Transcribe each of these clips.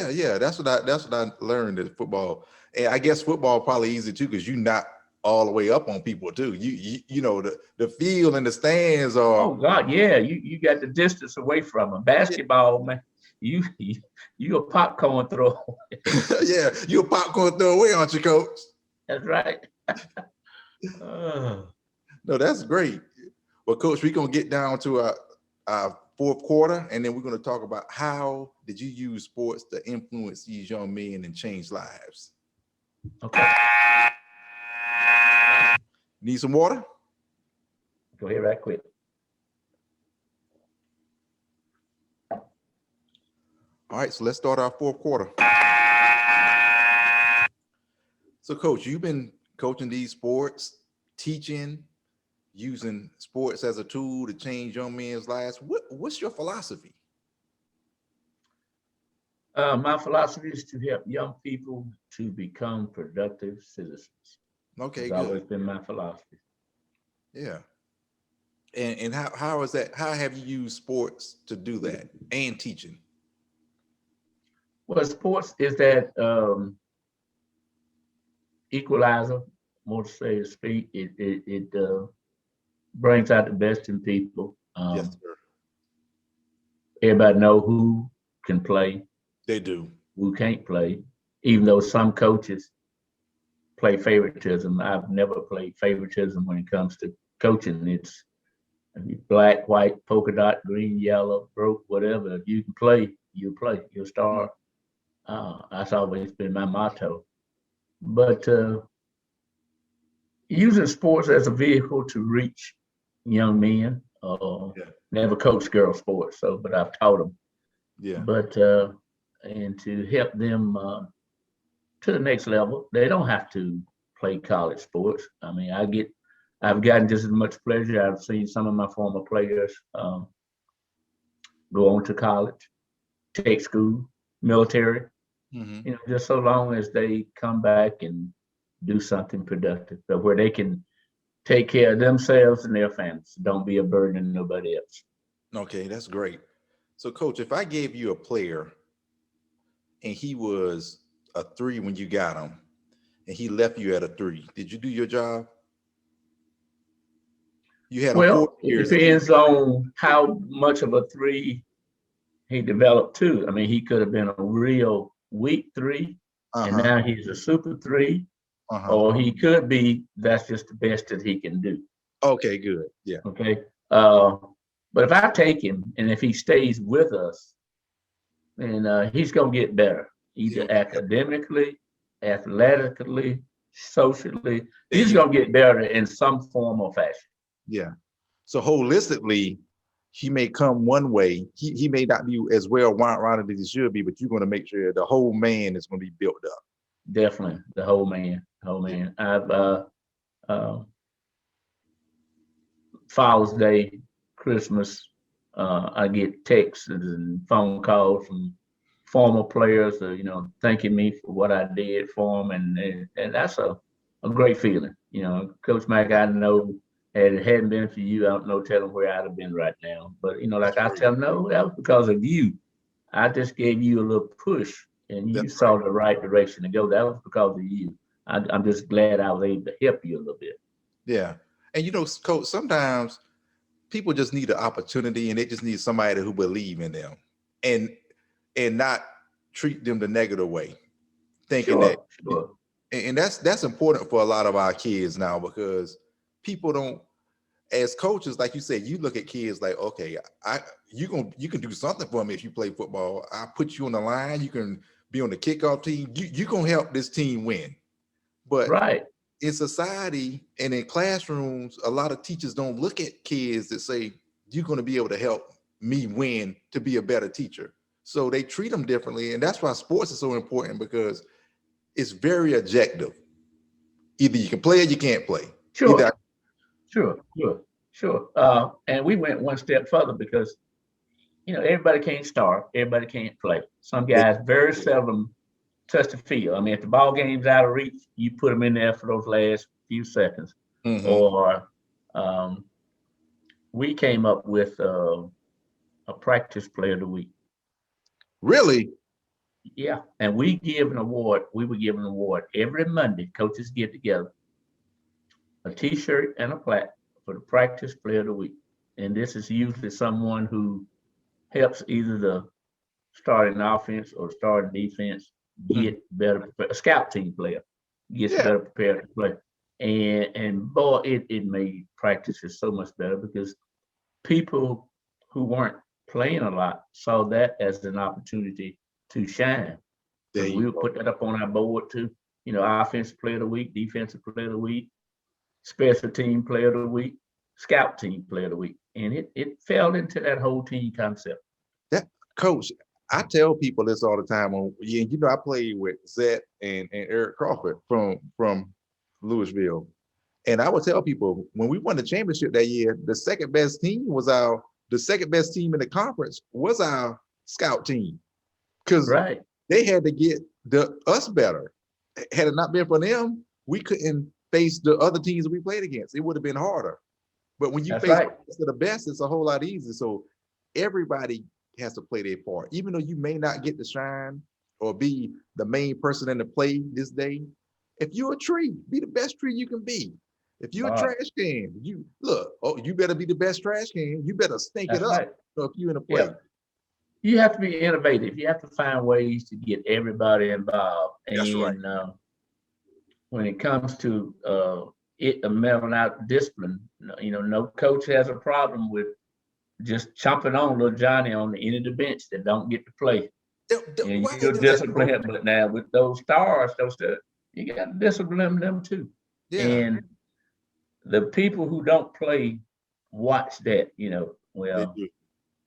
Yeah. That's what I learned at football. And I guess football probably easy too, because you're not all the way up on people too. You know the field and the stands are Oh God, yeah, you got the distance away from them. Basketball, man, you a popcorn throw. yeah, you're a popcorn throwaway, aren't you, coach? That's right. Uh, No, that's great. Well, coach, we're gonna get down to our fourth quarter, and then we're gonna talk about how did you use sports to influence these young men and change lives. okay, Need some water? go ahead right quick. All right, so let's start our fourth quarter. So, coach, you've been coaching these sports, teaching, using sports as a tool to change young men's lives. What's your philosophy? My philosophy is to help young people to become productive citizens. Okay, It's good. always been my philosophy. Yeah. And how is that? How have you used sports to do that and teaching? Well, sports is that equalizer, more to say to speak. It brings out the best in people. Yes, sir. Everybody know who can play, They do. who can't play. Even though some coaches play favoritism, I've never played favoritism when it comes to coaching. It's black, white, polka dot, green, yellow, broke, whatever. If you can play, you play. You'll start. That's always been my motto. But using sports as a vehicle to reach young men. Yeah. Never coached girl sports, so but I've taught them. Yeah. But and to help them to the next level, they don't have to play college sports. I mean, I've gotten just as much pleasure. I've seen some of my former players go on to college, take school, military. Hmm. Just so long as they come back and do something productive, but where they can take care of themselves and their families. Don't be a burden to nobody else. Okay, that's great. So, coach, if I gave you a player and he was a three when you got him, and he left you at a three, did you do your job? You had him four Well, it years, and he. depends on how much of a three he developed too. I mean, he could have been a real weak three, Uh and huh. now he's a super three, Uh huh. or he could be that's just the best that he can do. Okay, good. Yeah. Okay. Uh, but if I take him and if he stays with us, then he's going to get better, He's either gonna get better. academically, athletically, socially. There He's you go. going to get better in some form or fashion. Yeah. So holistically, he may come one way. He may not be as well rounded as he should be, but you're going to make sure the whole man is going to be built up. Definitely, the whole man, whole Yeah. man. I've uh, Father's Day, Christmas, I get texts and phone calls from former players, thanking me for what I did for them, and that's a great feeling. Coach Mike, I know had it hadn't been for you, I don't know telling where I'd have been right now. But That's like I great. tell them, no, that was because of you. I just gave you a little push, and you That's saw right. the right direction to go. That was because of you. I'm just glad I was able to help you a little bit. Yeah. And coach, sometimes people just need an opportunity and they just need somebody who believe in them and not treat them the negative way, thinking that Sure, sure. and that's important for a lot of our kids now because people don't as coaches, like you said, you look at kids like, okay, you can do something for me if you play football. I put you on the line, you can be on the kickoff team, you gonna help this team win. But Right. in society and in classrooms, a lot of teachers don't look at kids that say, you're going to be able to help me win to be a better teacher. So they treat them differently. And that's why sports is so important because it's very objective. Either you can play or you can't play. Either. Sure, sure, sure, sure. And we went one step further because everybody can't start, everybody can't play. Some They, guys very seldom touch the field. I mean, if the ball game's out of reach, you put them in there for those last few seconds. mhm. Or um, we came up with a practice player of the week. Really? Yeah, and we give an award. We would give an award every Monday. Coaches get together, a T-shirt and a plaque for the practice player of the week. And this is usually someone who helps either the starting offense or starting defense Mhm. get better. A scout team player gets Yeah, better prepared to play. And boy, it made practices so much better because people who weren't playing a lot saw that as an opportunity to shine there because you we would go. put that up on our board too. You know, offensive player of the week, defensive player of the week, special team player of the week, scout team player of the week, and it fell into that whole team concept. That coach, I tell people this all the time. I played with Zet and Eric Crawford from Louisville, and I would tell people when we won the championship that year, the second best team in the conference was our scout team because Right. they had to get us better. Had it not been for them, we couldn't face the other teams we played against. It would have been harder. But when you That's face right. the best of the best, it's a whole lot easier. So everybody has to play their part, even though you may not get to shine or be the main person in the play this day. If you're a tree, be the best tree you can be. If you're a Uh, trash can, you look. Oh, you better be the best trash can. You better stink it that's up. right. So if you're in a Yeah. play, You have to be innovative. You have to find ways to get everybody involved. that's right. And when it comes to it melding out discipline, no coach has a problem with just chomping on little Johnny on the end of the bench that don't get to play. And Why they you'll do that, discipline coach? him. But now with those stars, you got to discipline them too. Yeah, And the people who don't play watch that. they Well, do.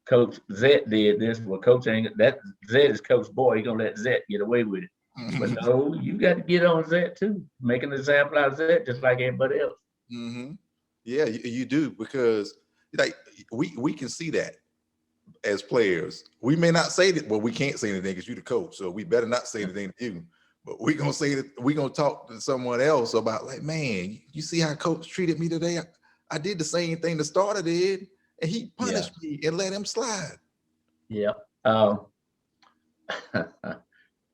Coach Zet did this. Well, Coach ain't that. Zet is Coach Boy. He gonna let Zet get away with it. But no, you got to get on Zet too. Make an example out of Zet just like everybody else. Hmm. Yeah, you do because like we can see that as players. We may not say that. Well, we can't say anything because you're the coach, so we better not say anything to you. But we gonna say that we gonna talk to someone else about like, man, you see how coach treated me today? I did the same thing the starter did, and he Yeah, punished me and let him slide. yeah. Um,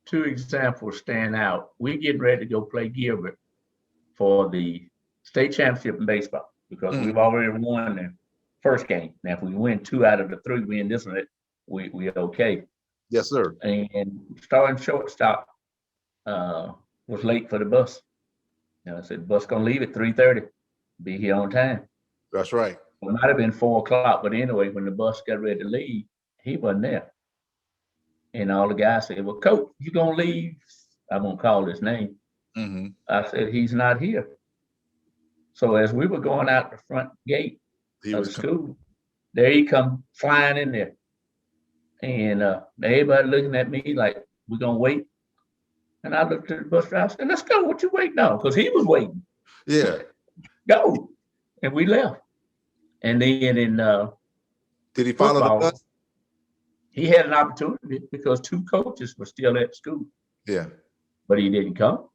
two examples stand out. We getting ready to go play Gilbert for the state championship in baseball because Mm, we've already won the first game. Now, if we win 2 out of the 3, we in this one, we okay. yes, sir. And starting shortstop was late for the bus. I said, bus gonna leave at 3:30. Be here on time. That's right. It might have been 4 o'clock, but anyway, when the bus got ready to leave, he wasn't there. And all the guys said, well, coach, you gonna leave? I won't call his name. Hmm. I said, he's not here. So as we were going out the front gate He of was the school, there he come flying in there. And everybody looking at me like, we're gonna wait. And I looked at the bus driver, I said, let's go. What you waiting on? Because he was waiting. yeah. Go. And we left. And then in Did he follow the football, bus? he had an opportunity because 2 coaches were still at school, Yeah. but he didn't come.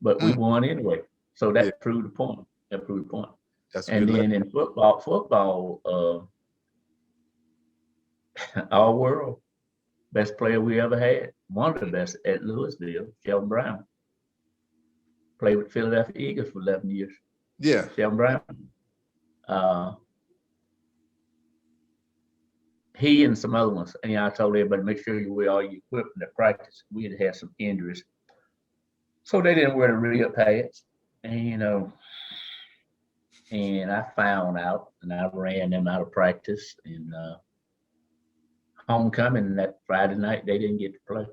But we Mm, won anyway. So yeah. that proved the point. That proved the point. That's a And good lesson. then in football, all world, best player we ever had, one of the best at Louisville, Sheldon Brown. Played with Philadelphia Eagles for 11 years. Yeah. Sheldon Brown. Uh, he and some other ones. And I told everybody, make sure you wear all your equipment at practice. We had some injuries. So they didn't wear the real pads. And and I found out and I ran them out of practice. And homecoming that Friday night, they didn't get to play.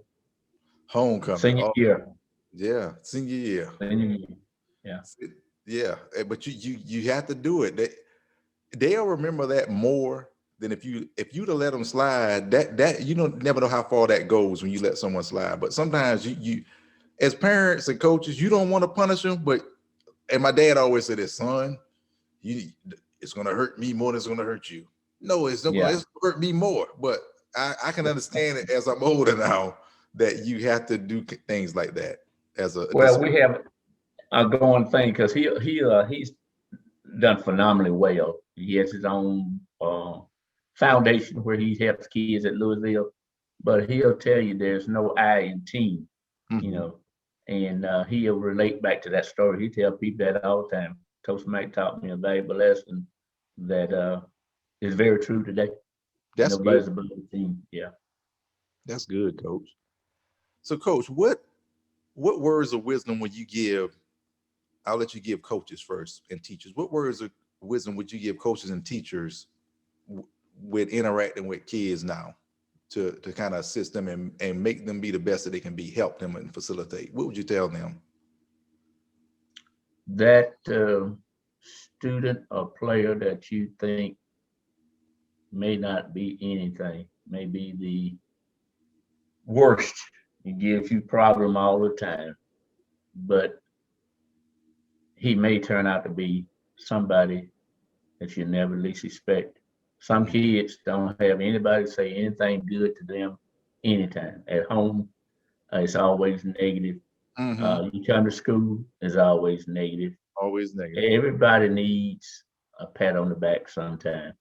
Homecoming. Senior Oh, year. yeah. Senior year. Senior year. Yeah. Yeah. But you have to do it. They'll remember that more than if you'd have let them slide. That you don't never know how far that goes when you let someone slide. But sometimes you as parents and coaches, you don't want to punish them. But and my dad always said this, son, it's gonna hurt me more than it's gonna hurt you. No, it's not gonna, Yeah. it's gonna hurt me more. But I can understand it as I'm older now that you have to do things like that as a Well, we have a going thing because he's done phenomenally well. He has his own foundation where he helps kids at Louisville. but he'll tell you there's no I in team, you Mhm. know, and he'll relate back to that story. He tell people that all the time. Toastmate taught me a valuable lesson that is very true today. That's good. Nobody's above the team. Yeah. That's good, coach. So, coach, what words of wisdom would you give? I'll let you give coaches first and teachers. What words of wisdom would you give coaches and teachers with interacting with kids now to kind of assist them and make them be the best that they can be, help them and facilitate? What would you tell them? That student or player that you think may not be anything, may be the worst. He gives you problem all the time, but he may turn out to be somebody that you never least expect. Some kids don't have anybody say anything good to them anytime. At home, it's always negative. Mm-hmm. You come to school, it's always negative. Always negative. Everybody needs a pat on the back sometime.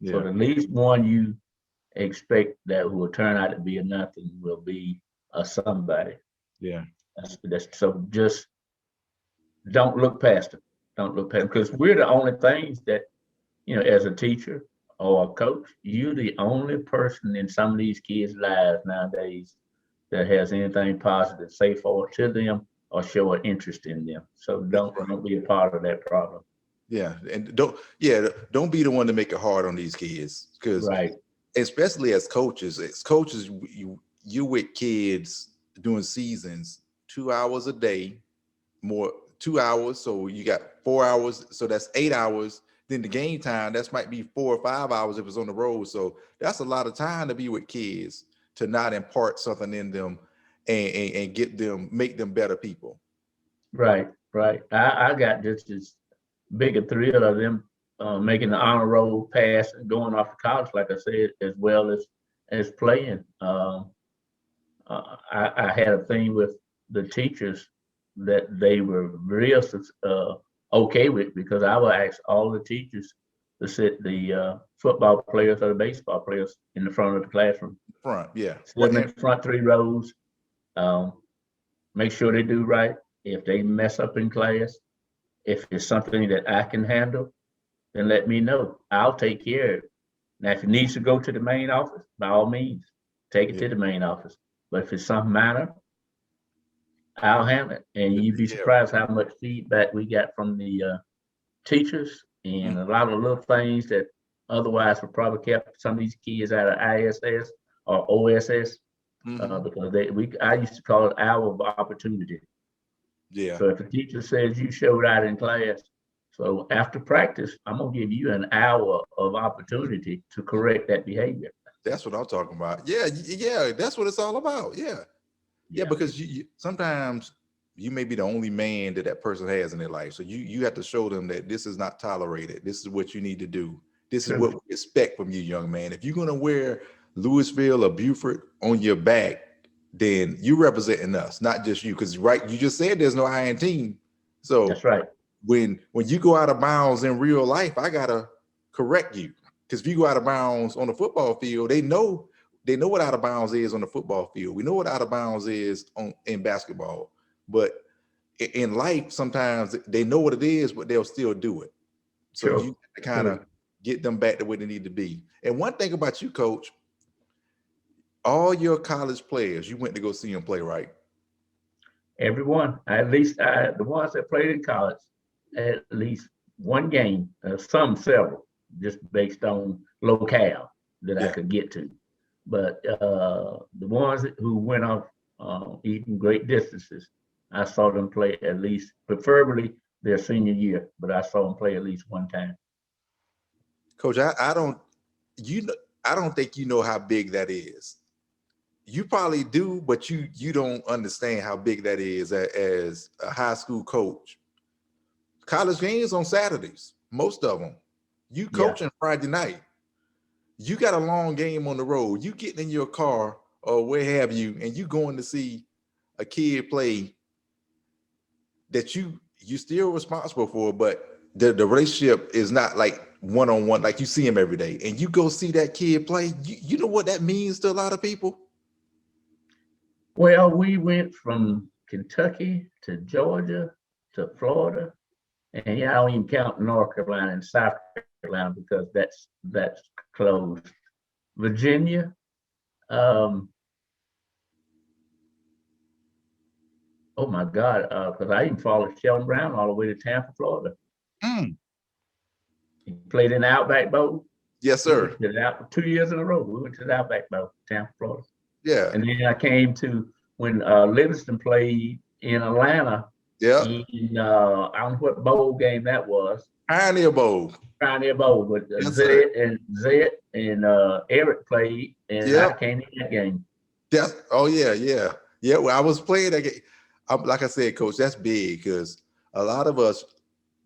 So Yeah. the least one you expect that will turn out to be a nothing will be a somebody. Yeah. So just don't look past them. Don't look past them because we're the only things that, as a teacher or a coach, you're the only person in some of these kids' lives nowadays that has anything positive to say forward to them or show an interest in them. So That's don't right. don't be a part of that problem. Yeah. And don't be the one to make it hard on these kids. Because Right. especially as coaches, you with kids doing seasons 2 hours a day, more 2 hours. So you got 4 hours. So that's 8 hours. Then the game time, that's might be 4 or 5 hours if it's on the road. So that's a lot of time to be with kids to not impart something in them and make them better people. Right. Right. I got just as big a thrill of them making the honor roll pass and going off to college, like I said, as well as playing. I had a thing with the teachers that they were real okay with because I would ask all the teachers to sit the football players or the baseball players in the front of the classroom. Front, yeah. Sit them in the front three rows. Um, make sure they do right. If they mess up in class, if it's something that I can handle, then let me know. I'll take care of it. Now, if it needs to go to the main office, by all means, take it Yeah, to the main office. But if it's something minor, I'll handle it. And to you'd be take care of surprised how much feedback we got from the teachers it. and a lot of little things that otherwise would probably kept some of these kids out of ISS or OSS Mm-hmm. because I used to call it hour of opportunity. Yeah, So if a teacher says you showed out in class, so after practice, I'm gonna give you an hour of opportunity to correct that behavior. that's what I'm talking about. Yeah, yeah, that's what it's all about. Yeah, yeah, Yeah, because sometimes you may be the only man that person has in their life, so you have to show them that this is not tolerated. This is what you need to do. This is what true. we expect from you, young man. If you're gonna wear Louisville or Buford on your back, then you representing us, not just you. Because right, you just said there's no I in team. So That's right. when you go out of bounds in real life, I gotta correct you. Because if you go out of bounds on the football field, they know what out of bounds is on the football field. We know what out of bounds is in basketball. But in life, sometimes they know what it is, but they'll still do it. So you True. have to kind of True. get them back to where they need to be. And one thing about you, coach, all your college players, you went to go see them play, right? Everyone, at least the ones that played in college, at least one game, some several, just based on locale that I Yeah. could get to. But the ones who went off even great distances, I saw them play at least, preferably their senior year, but I saw them play at least one time. Coach, I don't you know I don't think you know how big that is. You probably do, but you don't understand how big that is as a high school coach. College games on Saturdays, most of them. You Yeah, coaching Friday night. You got a long game on the road. You getting in your car or where have you, and you going to see a kid play that you still responsible for, but the relationship is not like one-on-one, like you see him every day. And you go see that kid play, you know what that means to a lot of people? Well, we went from Kentucky to Georgia to Florida, and yeah, I don't even count North Carolina and South Carolina because that's closed. Virginia, um, oh my God, because I even followed Sheldon Brown all the way to Tampa, Florida. Mm. He played in the Outback Bowl. Yes, We went sir. to the 2 years in a row. We went to the Outback Bowl, Tampa, Florida. Yeah. And then I came to when Livingston played in Atlanta Yeah. in I don't know what bowl game that was. Pioneer Bowl. Pioneer Bowl, but Yes, Zed and Eric played, and I Yep. came in that game. Oh yeah, yeah. Yeah. Well, I was playing that game. Like I said, coach, that's big because a lot of us,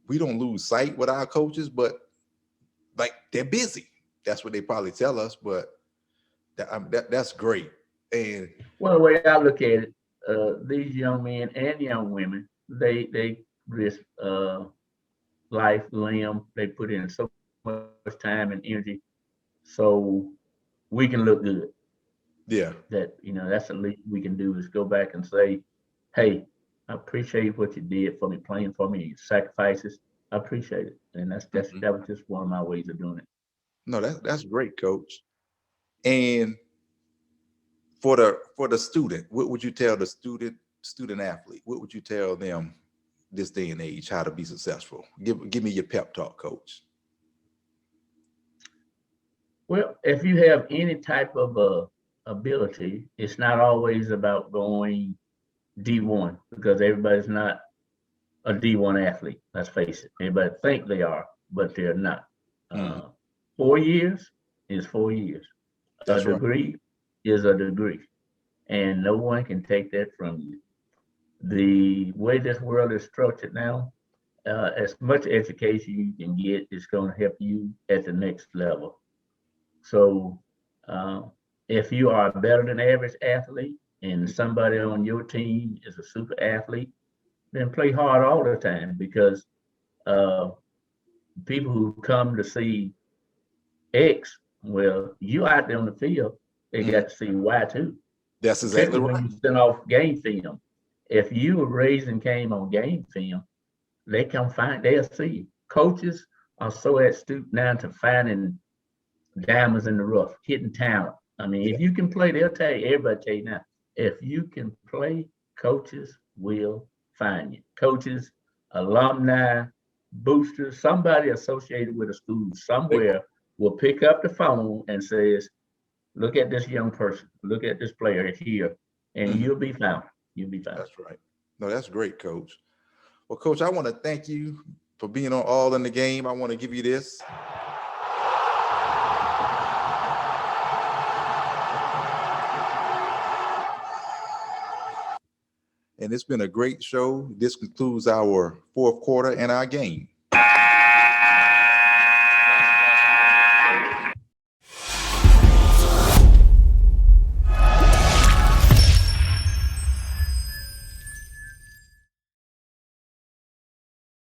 we don't lose sight with our coaches, but like they're busy. That's what they probably tell us, but that's great. And Well, the way I look at it, these young men and young women, they risk life, limb. They put in so much time and energy, so we can look good. yeah. That that's the least we can do is go back and say, "Hey, I appreciate what you did for me, playing for me, your sacrifices. I appreciate it." And that was just one of my ways of doing it. No, that's great, coach. And for the student, what would you tell the student athlete? What would you tell them this day and age how to be successful? Give me your pep talk, coach. Well, if you have any type of ability, it's not always about going D1 because everybody's not a D1 athlete. Let's face it. Everybody think they are, but they're not. 4 years is 4 years. A That's right. degree is a degree, and no one can take that from you. The way this world is structured now, as much education you can get is going to help you at the next level. So, uh, if you are a better than average athlete and somebody on your team is a super athlete, then play hard all the time because uh, people who come to see X, well, you out there on the field, they got to see Y too. That's exactly Particularly when right. you send off game film. If you were raising came on game film, they come find, they'll see you. Coaches are so astute now to finding diamonds in the rough, hidden talent. I mean, Yeah. if you can play, they'll tell you, everybody tell you now, if you can play, coaches will find you. Coaches, alumni, boosters, somebody associated with a school somewhere will pick up the phone and says, look at this young person, look at this player here, and you'll be found. You'll be found. That's right. No, that's great, coach. Well, coach, I want to thank you for being on All in the Game. I want to give you this. And it's been a great show. This concludes our fourth quarter and our game.